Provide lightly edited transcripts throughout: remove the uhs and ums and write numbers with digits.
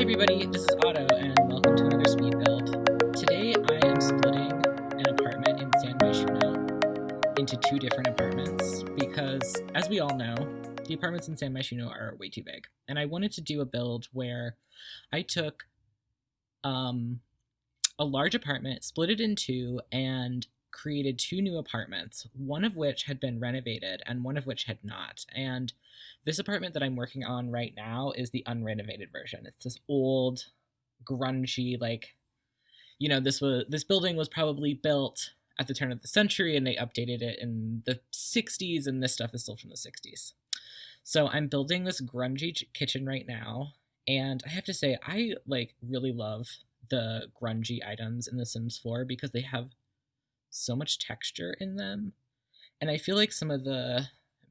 everybody, this is Otto, and welcome to another speed build. Today I am splitting an apartment in San Myshuno into two different apartments because, as we all know, the apartments in San Myshuno are way too big. And I wanted to do a build where I took a large apartment, split it in two, and created two new apartments, one of which had been renovated and one of which had not. And this apartment that I'm working on right now is the unrenovated version. It's this old, grungy, this building was probably built at the turn of the century and they updated it in the 60s, and this stuff is still from the 60s. So I'm building this grungy kitchen right now, and I have to say I really love the grungy items in The Sims 4 because they have so much texture in them, and I feel like some of the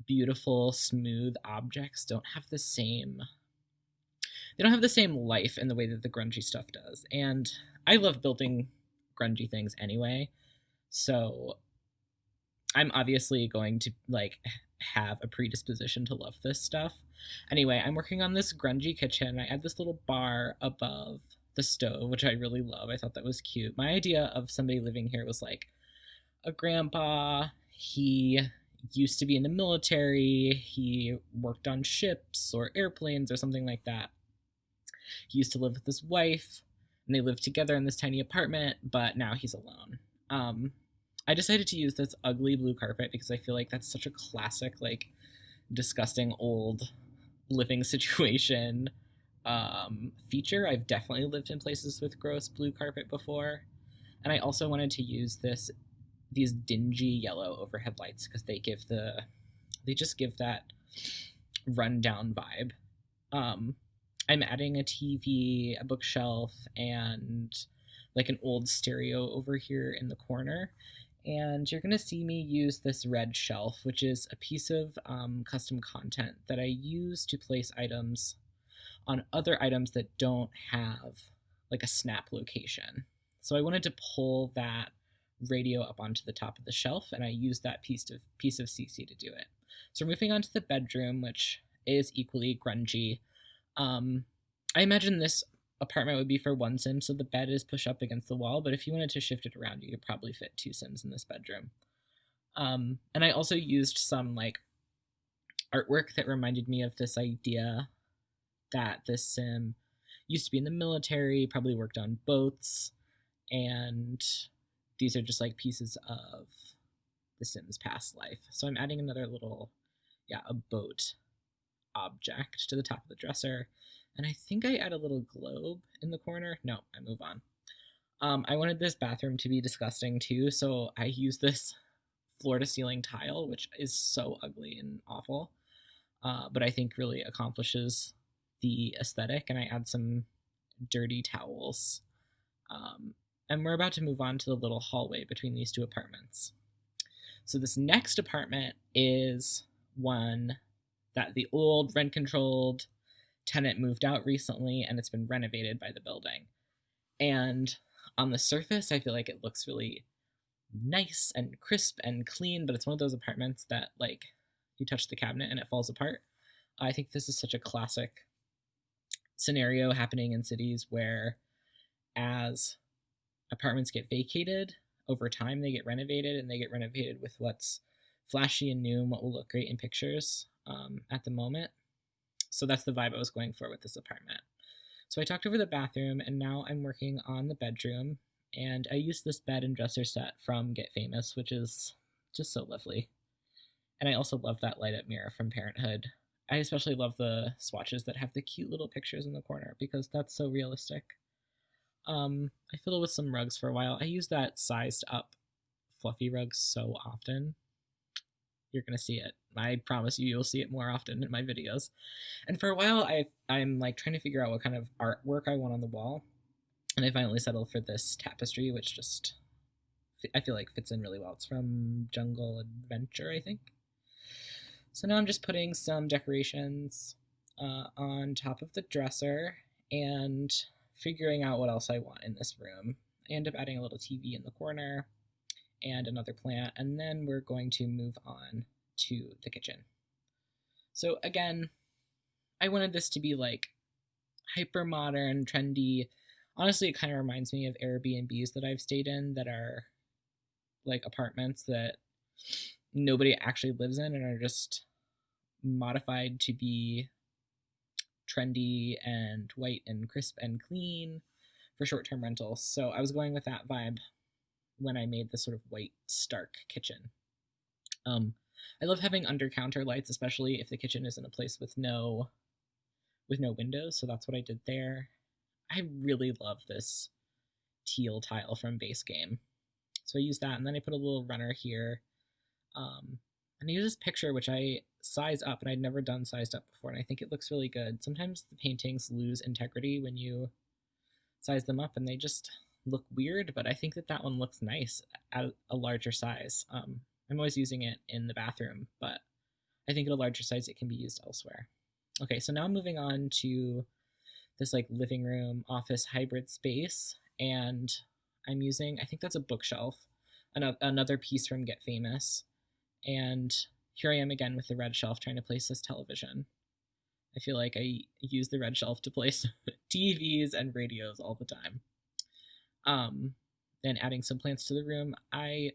beautiful, smooth objects don't have the same life in the way that the grungy stuff does. And I love building grungy things anyway, so I'm obviously going to have a predisposition to love this stuff. Anyway, I'm working on this grungy kitchen. I add this little bar above the stove, which I really love. I thought that was cute. My idea of somebody living here was like a grandpa. He used to be in the military. He worked on ships or airplanes or something like that. He used to live with his wife, and they lived together in this tiny apartment, but now he's alone. I decided to use this ugly blue carpet because I feel like that's such a classic, disgusting old living situation feature. I've definitely lived in places with gross blue carpet before. And I also wanted to use these dingy yellow overhead lights because they just give that rundown vibe. I'm adding a TV, a bookshelf, and an old stereo over here in the corner. And you're going to see me use this red shelf, which is a piece of custom content that I use to place items on other items that don't have a snap location. So I wanted to pull that radio up onto the top of the shelf, and I used that piece of CC to do it. So we're moving on to the bedroom, which is equally grungy. I imagine this apartment would be for one Sim, so the bed is pushed up against the wall, but if you wanted to shift it around, you could probably fit two Sims in this bedroom. And I also used some artwork that reminded me of this idea that this Sim used to be in the military, probably worked on boats, and these are just pieces of the Sim's past life. So I'm adding another little, a boat object to the top of the dresser. And I think I add a little globe in the corner. No, I move on. I wanted this bathroom to be disgusting too, so I used this floor-to-ceiling tile, which is so ugly and awful, but I think really accomplishes the aesthetic, and I add some dirty towels. And we're about to move on to the little hallway between these two apartments. So this next apartment is one that the old rent-controlled tenant moved out recently, and it's been renovated by the building. And on the surface, I feel like it looks really nice and crisp and clean, but it's one of those apartments that you touch the cabinet and it falls apart. I think this is such a classic scenario happening in cities where as apartments get vacated, over time they get renovated, and they get renovated with what's flashy and new and what will look great in pictures at the moment. So that's the vibe I was going for with this apartment. So I talked over the bathroom, and now I'm working on the bedroom, and I used this bed and dresser set from Get Famous, which is just so lovely. And I also love that light up mirror from Parenthood. I especially love the swatches that have the cute little pictures in the corner because that's so realistic. I fiddled with some rugs for a while. I use that sized up fluffy rug so often. You're going to see it. I promise you'll see it more often in my videos. And for a while, I'm trying to figure out what kind of artwork I want on the wall. And I finally settled for this tapestry, which just, I feel fits in really well. It's from Jungle Adventure, I think. So now I'm just putting some decorations on top of the dresser and figuring out what else I want in this room. I end up adding a little TV in the corner and another plant, and then we're going to move on to the kitchen. So again, I wanted this to be hyper modern, trendy. Honestly, it kind of reminds me of Airbnbs that I've stayed in that are like apartments that nobody actually lives in and are just modified to be trendy and white and crisp and clean for short-term rentals. So I was going with that vibe when I made this sort of white stark kitchen. Um, I love having under counter lights, especially if the kitchen is in a place with no windows. So that's what I did there. I really love this teal tile from base game. So I used that, and then I put a little runner here. And I use this picture, which I size up, and I'd never done sized up before, and I think it looks really good. Sometimes the paintings lose integrity when you size them up, and they just look weird, but I think that that one looks nice at a larger size. I'm always using it in the bathroom, but I think at a larger size it can be used elsewhere. Okay, so now I'm moving on to this like living room office hybrid space, and I'm using, I think that's a bookshelf, another piece from Get Famous, and here I am again with the red shelf trying to place this television. I feel like I use the red shelf to place TVs and radios all the time. And adding some plants to the room. I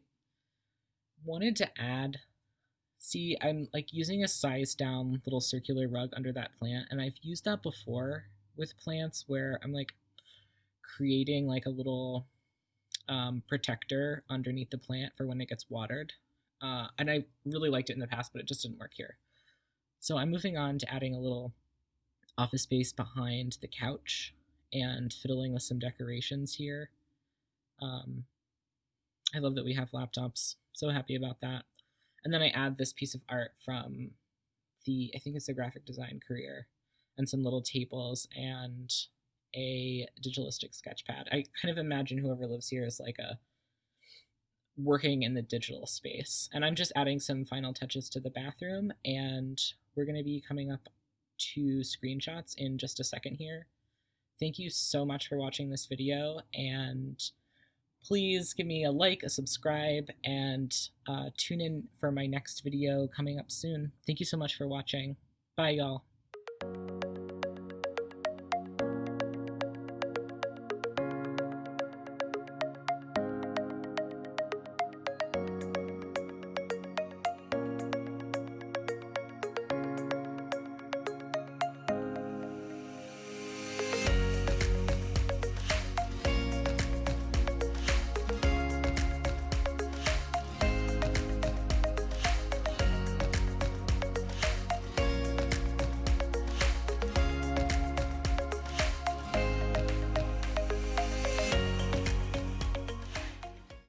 wanted to add, see, I'm like using a size down little circular rug under that plant, and I've used that before with plants where I'm like creating like a little protector underneath the plant for when it gets watered. And I really liked it in the past, but it just didn't work here. So I'm moving on to adding a little office space behind the couch and fiddling with some decorations here. I love that we have laptops. So happy about that. And then I add this piece of art from I think it's a graphic design career, and some little tables and a digitalistic sketchpad. I kind of imagine whoever lives here is like a working in the digital space. And I'm just adding some final touches to the bathroom, and we're going to be coming up to screenshots in just a second here. Thank you so much for watching this video, and please give me a like, a subscribe, and tune in for my next video coming up soon. Thank you so much for watching. Bye, y'all.